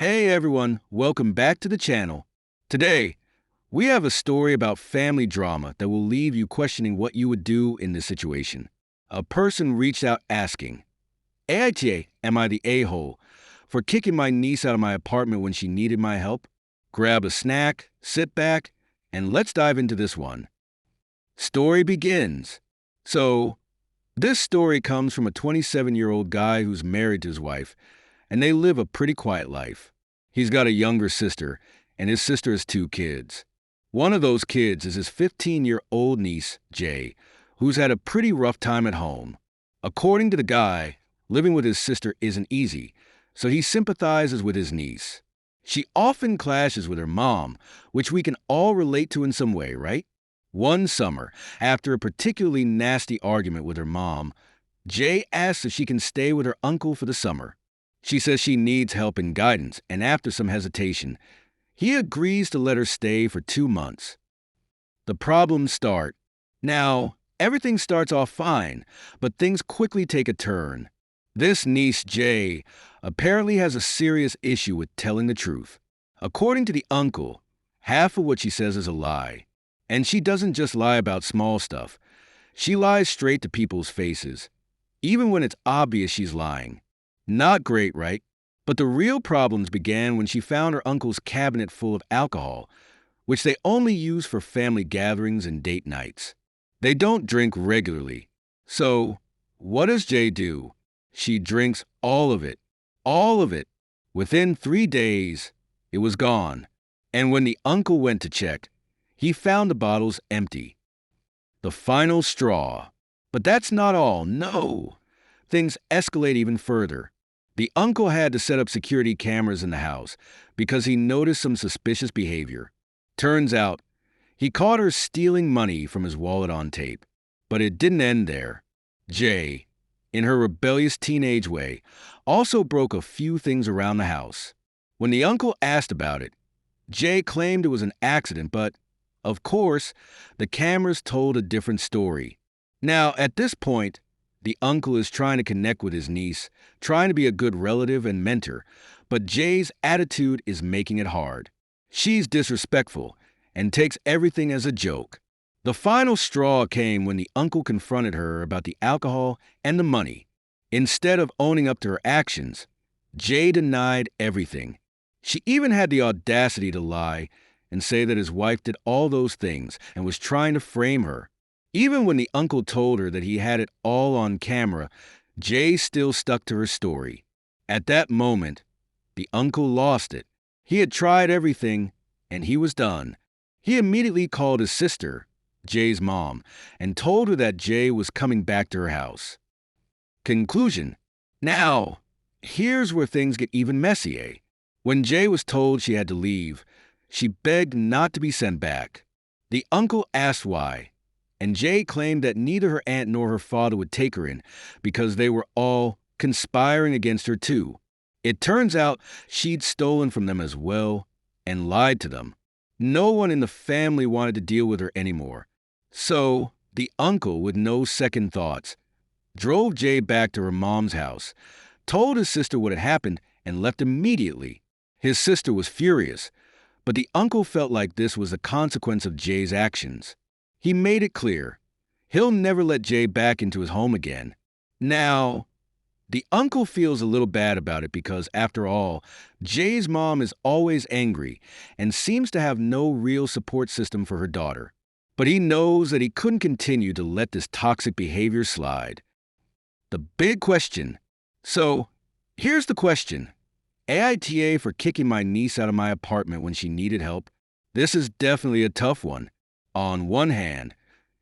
Hey everyone, welcome back to the channel. Today, we have a story about family drama that will leave you questioning what you would do in this situation. A person reached out asking, AITA, am I the a-hole for kicking my niece out of my apartment when she needed my help? Grab a snack, sit back, and let's dive into this one. Story begins. This story comes from a 27-year-old guy who's married to his wife, and they live a pretty quiet life. He's got a younger sister, and his sister has two kids. One of those kids is his 15-year-old niece, Jay, who's had a pretty rough time at home. According to the guy, living with his sister isn't easy, so he sympathizes with his niece. She often clashes with her mom, which we can all relate to in some way, right? One summer, after a particularly nasty argument with her mom, Jay asks if she can stay with her uncle for the summer. She says she needs help and guidance, and after some hesitation, he agrees to let her stay for 2 months. The problems start. Now, everything starts off fine, but things quickly take a turn. This niece, Jay, apparently has a serious issue with telling the truth. According to the uncle, half of what she says is a lie. And she doesn't just lie about small stuff. She lies straight to people's faces, even when it's obvious she's lying. Not great, right? But the real problems began when she found her uncle's cabinet full of alcohol, which they only use for family gatherings and date nights. They don't drink regularly. So, what does Jay do? She drinks all of it. All of it. Within 3 days, it was gone. And when the uncle went to check, he found the bottles empty. The final straw. But that's not all, no. Things escalate even further. The uncle had to set up security cameras in the house because he noticed some suspicious behavior. Turns out, he caught her stealing money from his wallet on tape. But it didn't end there. Jay, in her rebellious teenage way, also broke a few things around the house. When the uncle asked about it, Jay claimed it was an accident, but of course, the cameras told a different story. Now, at this point, the uncle is trying to connect with his niece, trying to be a good relative and mentor, but Jay's attitude is making it hard. She's disrespectful and takes everything as a joke. The final straw came when the uncle confronted her about the alcohol and the money. Instead of owning up to her actions, Jay denied everything. She even had the audacity to lie and say that his wife did all those things and was trying to frame her. Even when the uncle told her that he had it all on camera, Jay still stuck to her story. At that moment, the uncle lost it. He had tried everything, and he was done. He immediately called his sister, Jay's mom, and told her that Jay was coming back to her house. Conclusion. Now, here's where things get even messier. When Jay was told she had to leave, she begged not to be sent back. The uncle asked why, and Jay claimed that neither her aunt nor her father would take her in because they were all conspiring against her too. It turns out she'd stolen from them as well and lied to them. No one in the family wanted to deal with her anymore. So the uncle, with no second thoughts, drove Jay back to her mom's house, told his sister what had happened, and left immediately. His sister was furious, but the uncle felt like this was a consequence of Jay's actions. He made it clear he'll never let Jay back into his home again. Now, the uncle feels a little bad about it because, after all, Jay's mom is always angry and seems to have no real support system for her daughter. But he knows that he couldn't continue to let this toxic behavior slide. The big question. So, here's the question. AITA for kicking my niece out of my apartment when she needed help? This is definitely a tough one. On one hand,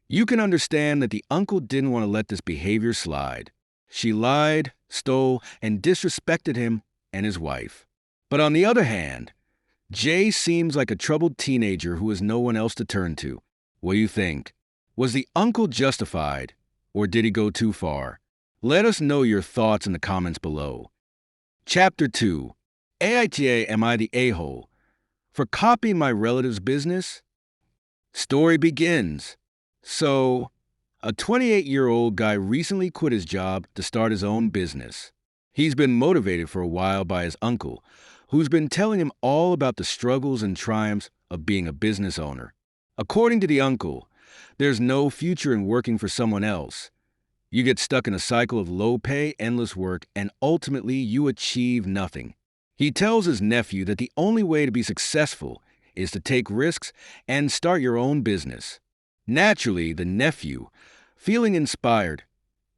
you can understand that the uncle didn't want to let this behavior slide. She lied, stole, and disrespected him and his wife. But on the other hand, Jay seems like a troubled teenager who has no one else to turn to. What do you think? Was the uncle justified, or did he go too far? Let us know your thoughts in the comments below. Chapter 2. AITA, am I the a-hole for copying my relative's business? Story begins. A 28-year-old guy recently quit his job to start his own business. He's been motivated for a while by his uncle, who's been telling him all about the struggles and triumphs of being a business owner. According to the uncle, there's no future in working for someone else. You get stuck in a cycle of low pay, endless work, and ultimately you achieve nothing. He tells his nephew that the only way to be successful is to take risks and start your own business. Naturally, the nephew, feeling inspired,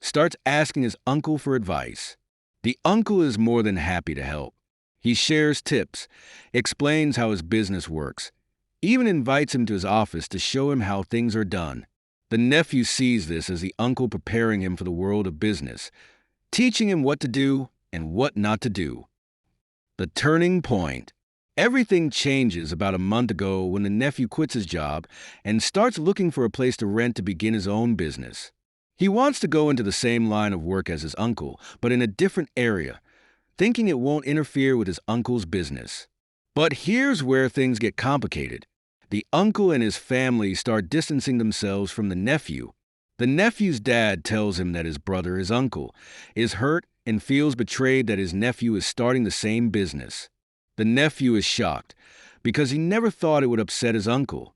starts asking his uncle for advice. The uncle is more than happy to help. He shares tips, explains how his business works, even invites him to his office to show him how things are done. The nephew sees this as the uncle preparing him for the world of business, teaching him what to do and what not to do. The turning point. Everything changes about a month ago when the nephew quits his job and starts looking for a place to rent to begin his own business. He wants to go into the same line of work as his uncle, but in a different area, thinking it won't interfere with his uncle's business. But here's where things get complicated. The uncle and his family start distancing themselves from the nephew. The nephew's dad tells him that his brother, his uncle, is hurt and feels betrayed that his nephew is starting the same business. The nephew is shocked because he never thought it would upset his uncle.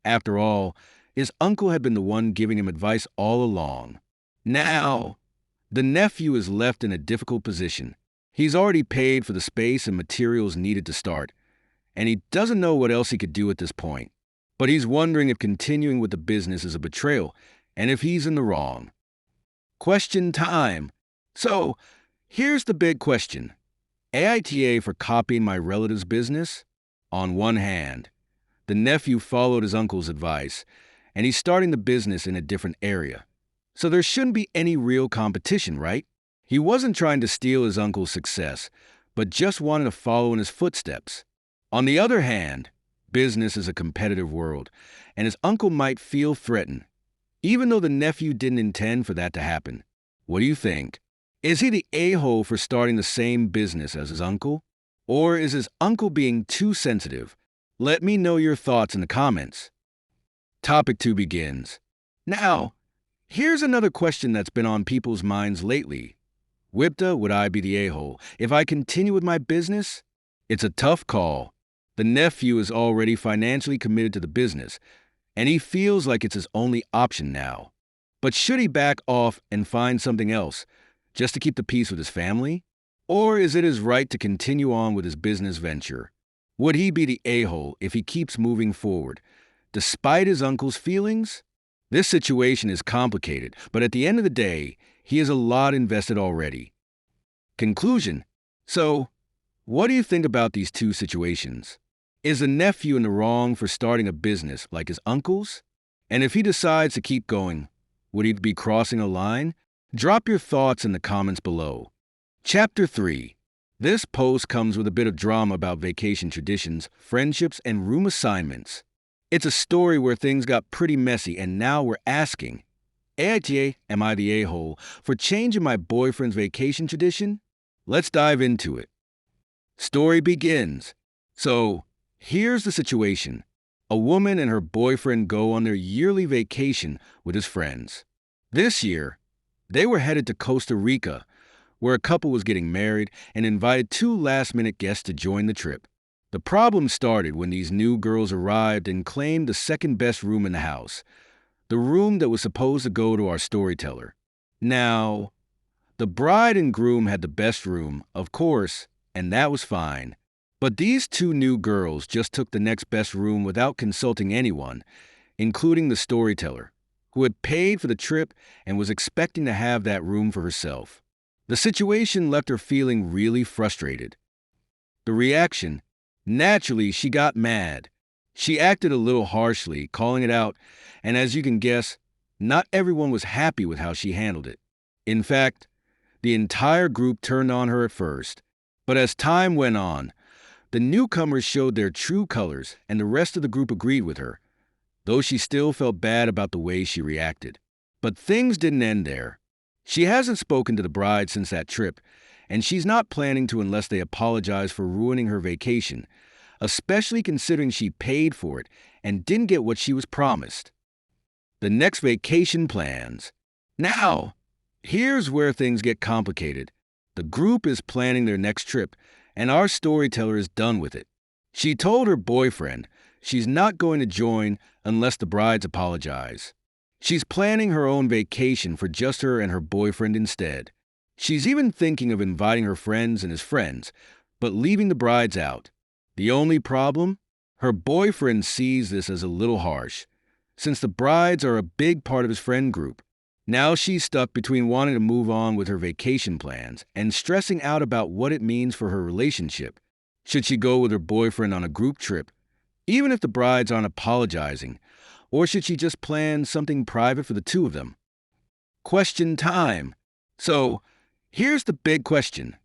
After all, his uncle had been the one giving him advice all along. Now, the nephew is left in a difficult position. He's already paid for the space and materials needed to start, and he doesn't know what else he could do at this point. But he's wondering if continuing with the business is a betrayal and if he's in the wrong. Question time. So, here's the big question. AITA for copying my relative's business? On one hand, the nephew followed his uncle's advice, and he's starting the business in a different area. So there shouldn't be any real competition, right? He wasn't trying to steal his uncle's success, but just wanted to follow in his footsteps. On the other hand, business is a competitive world, and his uncle might feel threatened, even though the nephew didn't intend for that to happen. What do you think? Is he the a-hole for starting the same business as his uncle? Or is his uncle being too sensitive? Let me know your thoughts in the comments. Topic 2 begins. Now, here's another question that's been on people's minds lately. Wipta, would I be the a-hole if I continue with my business? It's a tough call. The nephew is already financially committed to the business, and he feels like it's his only option now. But should he back off and find something else, just to keep the peace with his family? Or is it his right to continue on with his business venture? Would he be the a-hole if he keeps moving forward, despite his uncle's feelings? This situation is complicated, but at the end of the day, he has a lot invested already. Conclusion. So, what do you think about these two situations? Is the nephew in the wrong for starting a business like his uncle's? And if he decides to keep going, would he be crossing a line? Drop your thoughts in the comments below. Chapter 3. This post comes with a bit of drama about vacation traditions, friendships, and room assignments. It's a story where things got pretty messy, and now we're asking, AITA, am I the a-hole for changing my boyfriend's vacation tradition? Let's dive into it. Story begins. So, here's the situation. A woman and her boyfriend go on their yearly vacation with his friends. This year, they were headed to Costa Rica, where a couple was getting married and invited 2 last-minute guests to join the trip. The problem started when these new girls arrived and claimed the second-best room in the house, the room that was supposed to go to our storyteller. Now, the bride and groom had the best room, of course, and that was fine. But these 2 new girls just took the next best room without consulting anyone, including the storyteller, who had paid for the trip and was expecting to have that room for herself. The situation left her feeling really frustrated. The reaction? Naturally, she got mad. She acted a little harshly, calling it out, and as you can guess, not everyone was happy with how she handled it. In fact, the entire group turned on her at first. But as time went on, the newcomers showed their true colors, and the rest of the group agreed with her, though she still felt bad about the way she reacted. But things didn't end there. She hasn't spoken to the bride since that trip, and she's not planning to unless they apologize for ruining her vacation, especially considering she paid for it and didn't get what she was promised. The next vacation plans. Now, here's where things get complicated. The group is planning their next trip, and our storyteller is done with it. She told her boyfriend she's not going to join unless the brides apologize. She's planning her own vacation for just her and her boyfriend instead. She's even thinking of inviting her friends and his friends, but leaving the brides out. The only problem? Her boyfriend sees this as a little harsh, since the brides are a big part of his friend group. Now she's stuck between wanting to move on with her vacation plans and stressing out about what it means for her relationship. Should she go with her boyfriend on a group trip, even if the brides aren't apologizing, or should she just plan something private for the two of them? Question time. So, here's the big question.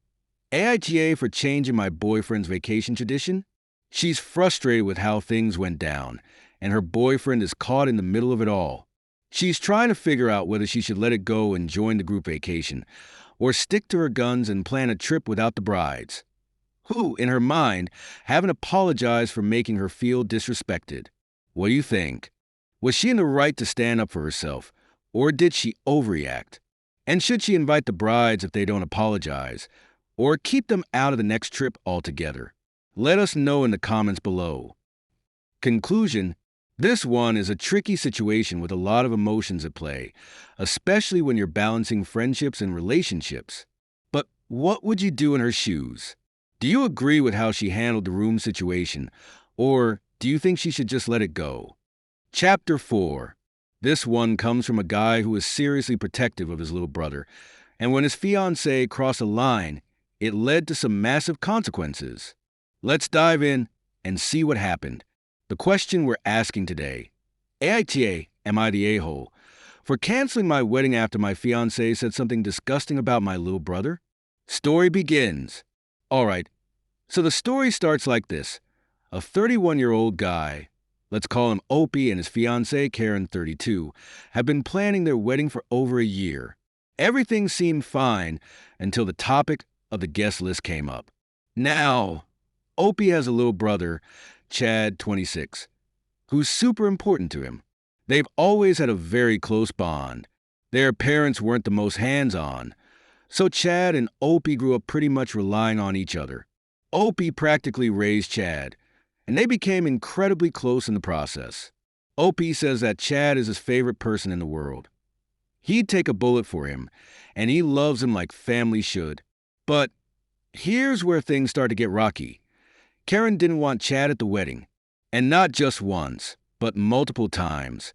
AITA for changing my boyfriend's vacation tradition? She's frustrated with how things went down, and her boyfriend is caught in the middle of it all. She's trying to figure out whether she should let it go and join the group vacation, or stick to her guns and plan a trip without the brides, who, in her mind, haven't apologized for making her feel disrespected. What do you think? Was she in the right to stand up for herself, or did she overreact? And should she invite the brides if they don't apologize, or keep them out of the next trip altogether? Let us know in the comments below. Conclusion: this one is a tricky situation with a lot of emotions at play, especially when you're balancing friendships and relationships. But what would you do in her shoes? Do you agree with how she handled the room situation, or do you think she should just let it go? Chapter 4. This one comes from a guy who is seriously protective of his little brother, and when his fiancée crossed a line, it led to some massive consequences. Let's dive in and see what happened. The question we're asking today: AITA, am I the a-hole for canceling my wedding after my fiancé said something disgusting about my little brother? Story begins. All right, so the story starts like this. A 31-year-old guy, let's call him Opie, and his fiancée, Karen, 32, have been planning their wedding for over a year. Everything seemed fine until the topic of the guest list came up. Now, Opie has a little brother, Chad, 26, who's super important to him. They've always had a very close bond. Their parents weren't the most hands-on, so Chad and Opie grew up pretty much relying on each other. Opie practically raised Chad, and they became incredibly close in the process. Opie says that Chad is his favorite person in the world. He'd take a bullet for him, and he loves him like family should. But here's where things start to get rocky. Karen didn't want Chad at the wedding, and not just once, but multiple times.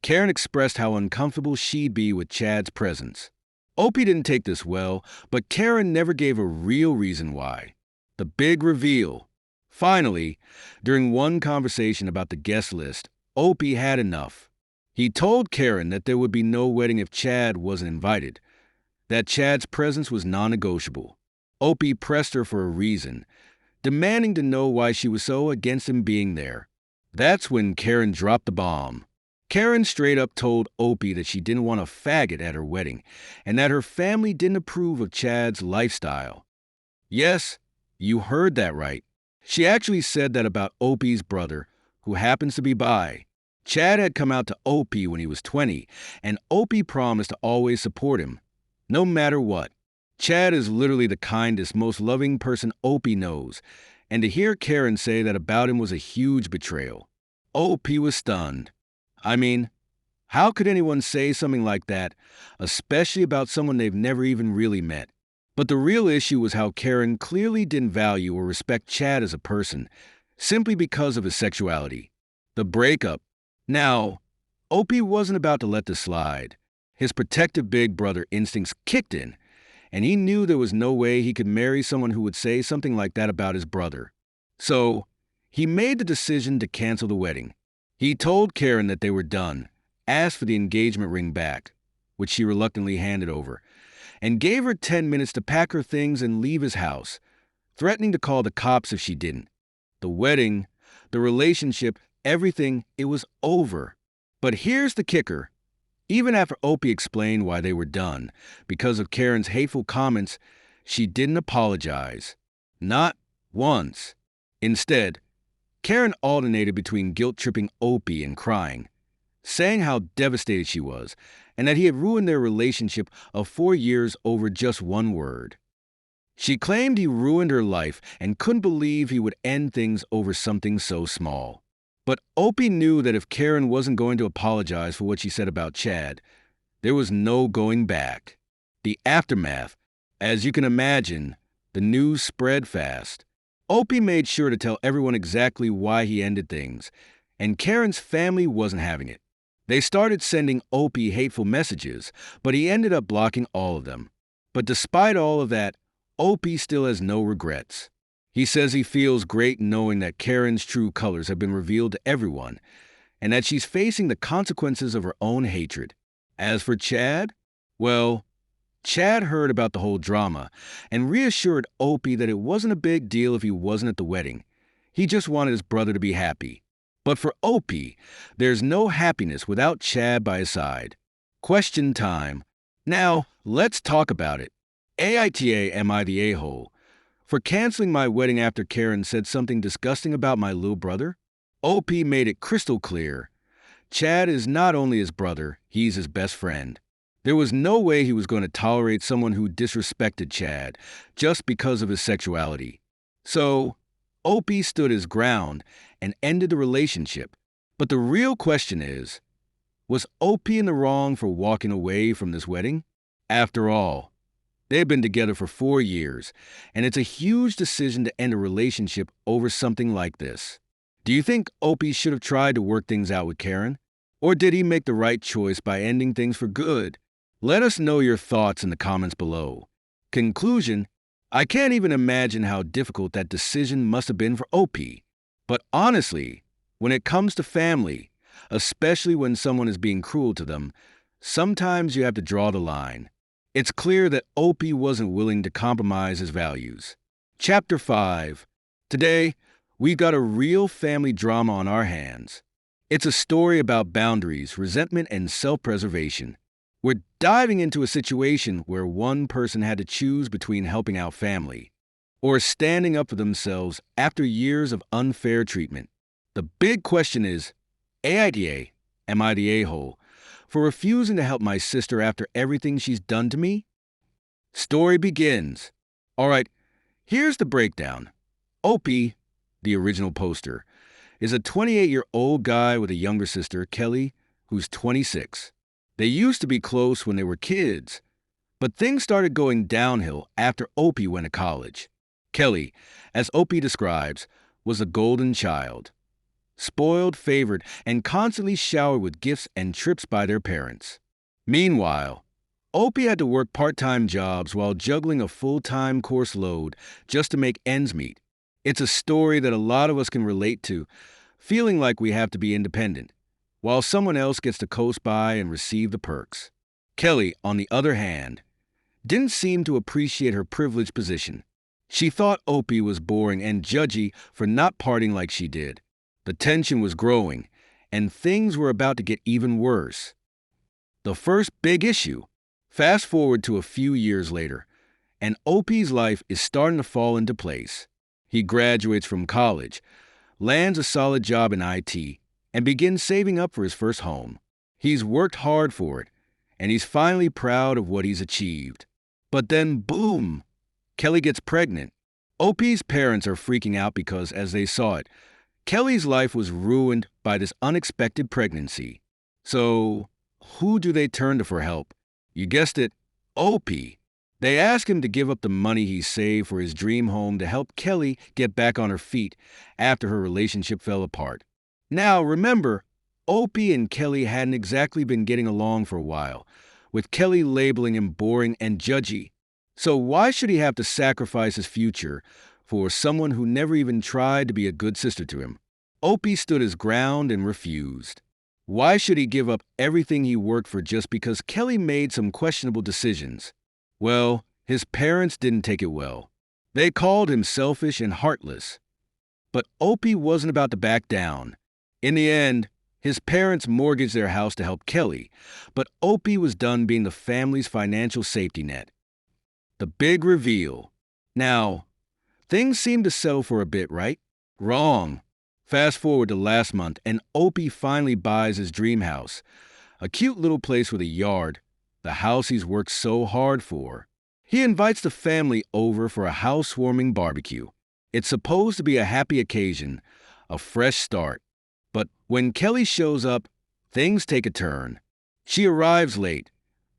Karen expressed how uncomfortable she'd be with Chad's presence. Opie didn't take this well, but Karen never gave a real reason why. The big reveal. Finally, during one conversation about the guest list, Opie had enough. He told Karen that there would be no wedding if Chad wasn't invited, that Chad's presence was non-negotiable. Opie pressed her for a reason, demanding to know why she was so against him being there. That's when Karen dropped the bomb. Karen straight up told Opie that she didn't want a faggot at her wedding, and that her family didn't approve of Chad's lifestyle. Yes, you heard that right. She actually said that about Opie's brother, who happens to be bi. Chad had come out to Opie when he was 20, and Opie promised to always support him, no matter what. Chad is literally the kindest, most loving person Opie knows, and to hear Karen say that about him was a huge betrayal. Opie was stunned. I mean, how could anyone say something like that, especially about someone they've never even really met? But the real issue was how Karen clearly didn't value or respect Chad as a person, simply because of his sexuality. The breakup. Now, Opie wasn't about to let this slide. His protective big brother instincts kicked in, and he knew there was no way he could marry someone who would say something like that about his brother. So, he made the decision to cancel the wedding. He told Karen that they were done, asked for the engagement ring back, which she reluctantly handed over, and gave her 10 minutes to pack her things and leave his house, threatening to call the cops if she didn't. The wedding, the relationship, everything, it was over. But here's the kicker. Even after Opie explained why they were done, because of Karen's hateful comments, she didn't apologize. Not once. Instead, Karen alternated between guilt-tripping Opie and crying, saying how devastated she was, and that he had ruined their relationship of 4 years over just one word. She claimed he ruined her life and couldn't believe he would end things over something so small. But Opie knew that if Karen wasn't going to apologize for what she said about Chad, there was no going back. The aftermath, as you can imagine, the news spread fast. Opie made sure to tell everyone exactly why he ended things, and Karen's family wasn't having it. They started sending Opie hateful messages, but he ended up blocking all of them. But despite all of that, Opie still has no regrets. He says he feels great knowing that Karen's true colors have been revealed to everyone, and that she's facing the consequences of her own hatred. As for Chad, well, Chad heard about the whole drama and reassured Opie that it wasn't a big deal if he wasn't at the wedding. He just wanted his brother to be happy. But for Opie, there's no happiness without Chad by his side. Question time. Now, let's talk about it. AITA, am I the a-hole? For canceling my wedding after Karen said something disgusting about my little brother? Opie made it crystal clear. Chad is not only his brother, he's his best friend. There was no way he was going to tolerate someone who disrespected Chad just because of his sexuality. So, Opie stood his ground and ended the relationship. But the real question is, was Opie in the wrong for walking away from this wedding? After all, they've been together for 4 years, and it's a huge decision to end a relationship over something like this. Do you think Opie should have tried to work things out with Karen? Or did he make the right choice by ending things for good? Let us know your thoughts in the comments below. Conclusion, I can't even imagine how difficult that decision must have been for Opie. But honestly, when it comes to family, especially when someone is being cruel to them, sometimes you have to draw the line. It's clear that Opie wasn't willing to compromise his values. Chapter 5. Today, we've got a real family drama on our hands. It's a story about boundaries, resentment, and self-preservation. We're diving into a situation where one person had to choose between helping out family or standing up for themselves after years of unfair treatment. The big question is, AITA, am I the a-hole, for refusing to help my sister after everything she's done to me? Story begins. All right, here's the breakdown. Opie, the original poster, is a 28-year-old guy with a younger sister, Kelly, who's 26. They used to be close when they were kids, but things started going downhill after Opie went to college. Kelly, as Opie describes, was a golden child. Spoiled, favored, and constantly showered with gifts and trips by their parents. Meanwhile, Opie had to work part-time jobs while juggling a full-time course load just to make ends meet. It's a story that a lot of us can relate to, feeling like we have to be independent, while someone else gets to coast by and receive the perks. Kelly, on the other hand, didn't seem to appreciate her privileged position. She thought Opie was boring and judgy for not partying like she did. The tension was growing, and things were about to get even worse. The first big issue. Fast forward to a few years later, and Opie's life is starting to fall into place. He graduates from college, lands a solid job in IT, and begins saving up for his first home. He's worked hard for it, and he's finally proud of what he's achieved. But then, boom, Kelly gets pregnant. Opie's parents are freaking out because, as they saw it, Kelly's life was ruined by this unexpected pregnancy. So, who do they turn to for help? You guessed it, Opie. They ask him to give up the money he saved for his dream home to help Kelly get back on her feet after her relationship fell apart. Now, remember, Opie and Kelly hadn't exactly been getting along for a while, with Kelly labeling him boring and judgy. So why should he have to sacrifice his future for someone who never even tried to be a good sister to him? Opie stood his ground and refused. Why should he give up everything he worked for just because Kelly made some questionable decisions? Well, his parents didn't take it well. They called him selfish and heartless. But Opie wasn't about to back down. In the end, his parents mortgaged their house to help Kelly, but Opie was done being the family's financial safety net. The big reveal. Now, things seemed to settle for a bit, right? Wrong. Fast forward to last month, and Opie finally buys his dream house. A cute little place with a yard, the house he's worked so hard for. He invites the family over for a housewarming barbecue. It's supposed to be a happy occasion, a fresh start. But when Kelly shows up, things take a turn. She arrives late,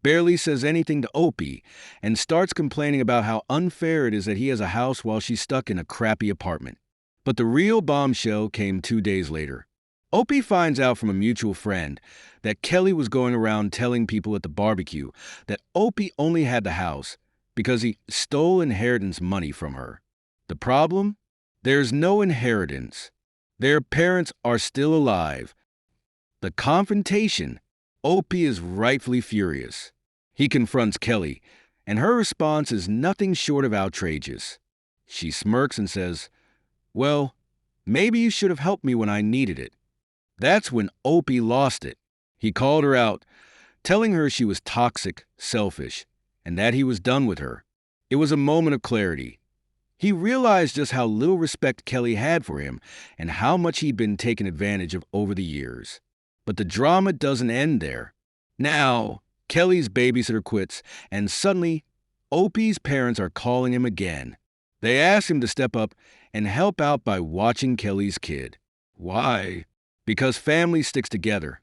barely says anything to Opie, and starts complaining about how unfair it is that he has a house while she's stuck in a crappy apartment. But the real bombshell came 2 days later. Opie finds out from a mutual friend that Kelly was going around telling people at the barbecue that Opie only had the house because he stole inheritance money from her. The problem? There's no inheritance. Their parents are still alive. The confrontation? Opie is rightfully furious. He confronts Kelly, and her response is nothing short of outrageous. She smirks and says, "Well, maybe you should have helped me when I needed it." That's when Opie lost it. He called her out, telling her she was toxic, selfish, and that he was done with her. It was a moment of clarity. He realized just how little respect Kelly had for him and how much he'd been taken advantage of over the years. But the drama doesn't end there. Now, Kelly's babysitter quits, and suddenly, Opie's parents are calling him again. They ask him to step up and help out by watching Kelly's kid. Why? Because family sticks together,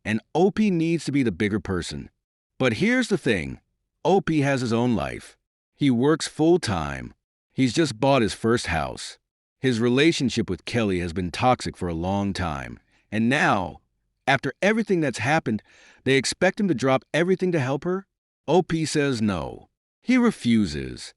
and Opie needs to be the bigger person. But here's the thing. Opie has his own life. He works full-time. He's just bought his first house. His relationship with Kelly has been toxic for a long time. And now, after everything that's happened, they expect him to drop everything to help her? Opie says no. He refuses.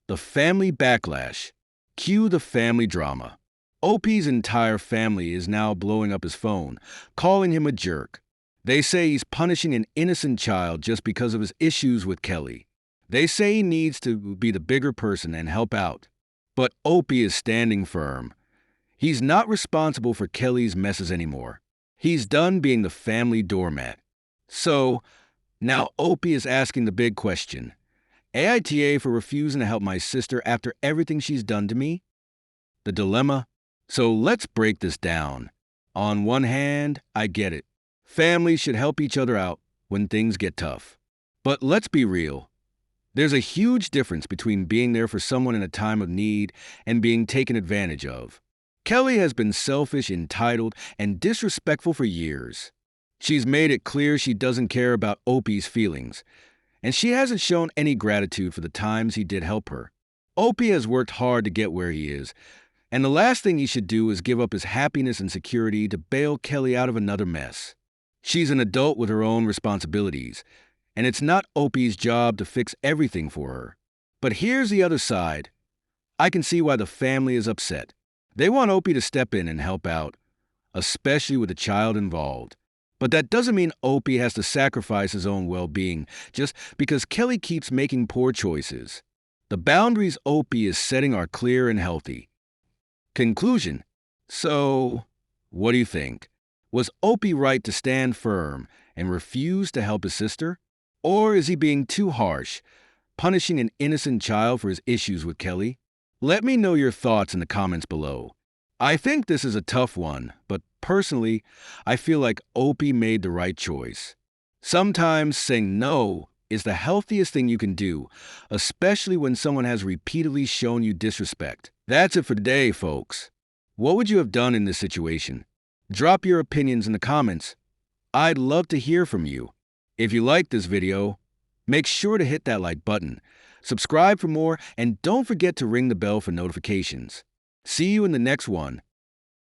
The family backlash. Cue the family drama. Opie's entire family is now blowing up his phone, calling him a jerk. They say he's punishing an innocent child just because of his issues with Kelly. They say he needs to be the bigger person and help out. But Opie is standing firm. He's not responsible for Kelly's messes anymore. He's done being the family doormat. So, now Opie is asking the big question. AITA for refusing to help my sister after everything she's done to me? The dilemma? So let's break this down. On one hand, I get it. Families should help each other out when things get tough. But let's be real. There's a huge difference between being there for someone in a time of need and being taken advantage of. Kelly has been selfish, entitled, and disrespectful for years. She's made it clear she doesn't care about Opie's feelings, and she hasn't shown any gratitude for the times he did help her. Opie has worked hard to get where he is, and the last thing he should do is give up his happiness and security to bail Kelly out of another mess. She's an adult with her own responsibilities, and it's not Opie's job to fix everything for her. But here's the other side. I can see why the family is upset. They want Opie to step in and help out, especially with a child involved. But that doesn't mean Opie has to sacrifice his own well-being just because Kelly keeps making poor choices. The boundaries Opie is setting are clear and healthy. Conclusion. So, what do you think? Was Opie right to stand firm and refuse to help his sister? Or is he being too harsh, punishing an innocent child for his issues with Kelly? Let me know your thoughts in the comments below. I think this is a tough one, but personally, I feel like Opie made the right choice. Sometimes saying no is the healthiest thing you can do, especially when someone has repeatedly shown you disrespect. That's it for today, folks. What would you have done in this situation? Drop your opinions in the comments. I'd love to hear from you. If you liked this video, make sure to hit that like button, subscribe for more, and don't forget to ring the bell for notifications. See you in the next one.